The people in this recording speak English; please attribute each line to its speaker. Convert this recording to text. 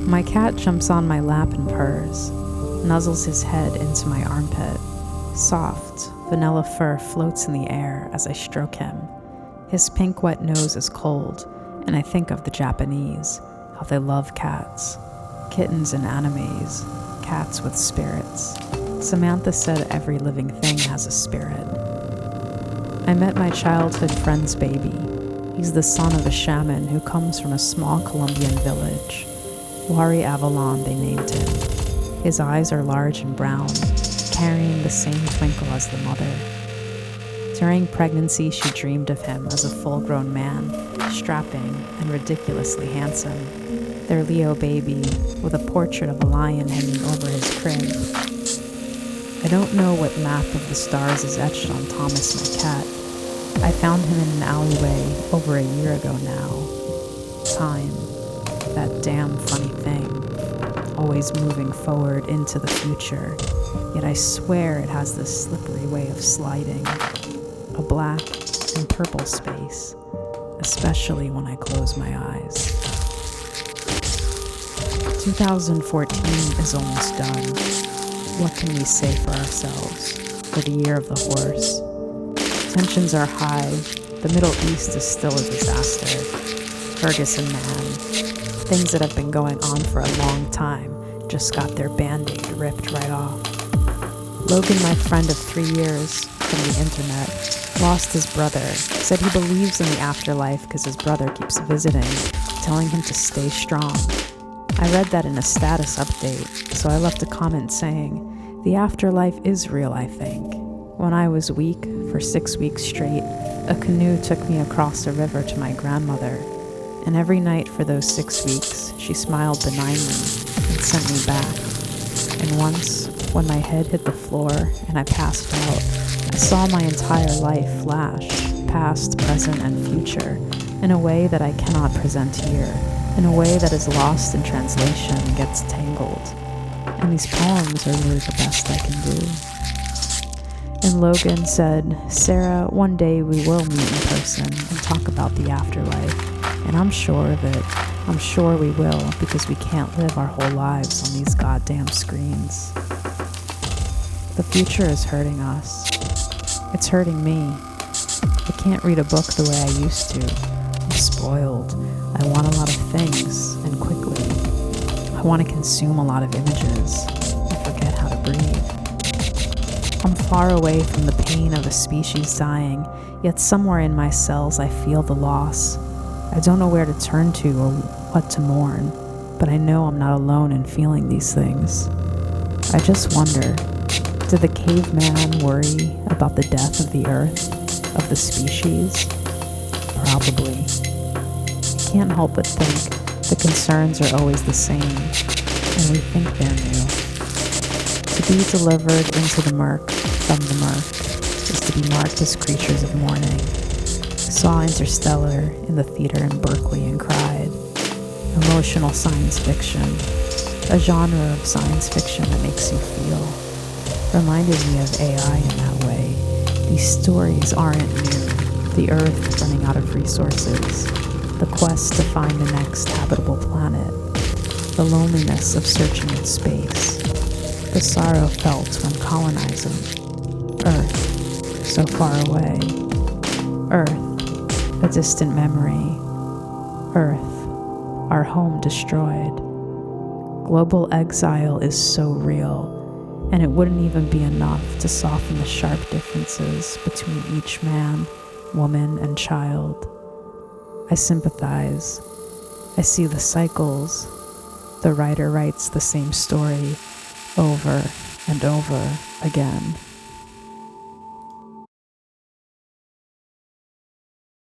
Speaker 1: My cat jumps on my lap and purrs, nuzzles his head into my armpit. Soft, vanilla fur floats in the air as I stroke him. His pink, wet nose is cold, and I think of the Japanese, how they love cats. Kittens in animes, cats with spirits. Samantha said every living thing has a spirit. I met my childhood friend's baby. He's the son of a shaman who comes from a small Colombian village. Wari Avalon, they named him. His eyes are large and brown, carrying the same twinkle as the mother. During pregnancy, she dreamed of him as a full-grown man, strapping and ridiculously handsome. Their Leo baby, with a portrait of a lion hanging over his crib. I don't know what map of the stars is etched on Thomas, my cat. I found him in an alleyway over a year ago now. Time, that damn funny thing, always moving forward into the future, yet I swear it has this slippery way of sliding. A black and purple space, especially when I close my eyes. 2014 is almost done. What can we say for ourselves for the year of the horse? Tensions are high. The Middle East is still a disaster. Ferguson, man. Things that have been going on for a long time just got their band-aid ripped right off. Logan, my friend of 3 years from the internet, lost his brother, said he believes in the afterlife because his brother keeps visiting, telling him to stay strong. I read that in a status update, so I left a comment saying, the afterlife is real, I think. When I was weak, for 6 weeks straight, a canoe took me across a river to my grandmother, and every night for those 6 weeks, she smiled benignly and sent me back. And once, when my head hit the floor and I passed out, I saw my entire life flash, past, present, and future, in a way that I cannot present here, in a way that is lost in translation and gets tangled. And these poems are really the best I can do. And Logan said, Sarah, one day we will meet in person and talk about the afterlife. And I'm sure of it. I'm sure we will, because we can't live our whole lives on these goddamn screens. The future is hurting us. It's hurting me. I can't read a book the way I used to. I'm spoiled. I want a lot of things, and quickly. I want to consume a lot of images. I forget how to breathe. I'm far away from the pain of a species dying, yet somewhere in my cells I feel the loss. I don't know where to turn to or what to mourn, but I know I'm not alone in feeling these things. I just wonder, did the caveman worry about the death of the earth, of the species? Probably. I can't help but think the concerns are always the same, and we think they're new. To be delivered into the murk from the murk is to be marked as creatures of mourning. Saw Interstellar in the theater in Berkeley and cried. Emotional science fiction, a genre of science fiction that makes you feel. Reminded me of AI in that way. These stories aren't new. The Earth running out of resources, the quest to find the next habitable planet, the loneliness of searching in space, the sorrow felt when colonizing. Earth, so far away. Earth, a distant memory. Earth, our home destroyed. Global exile is so real, and it wouldn't even be enough to soften the sharp differences between each man, woman, and child. I sympathize. I see the cycles. The writer writes the same story over and over again.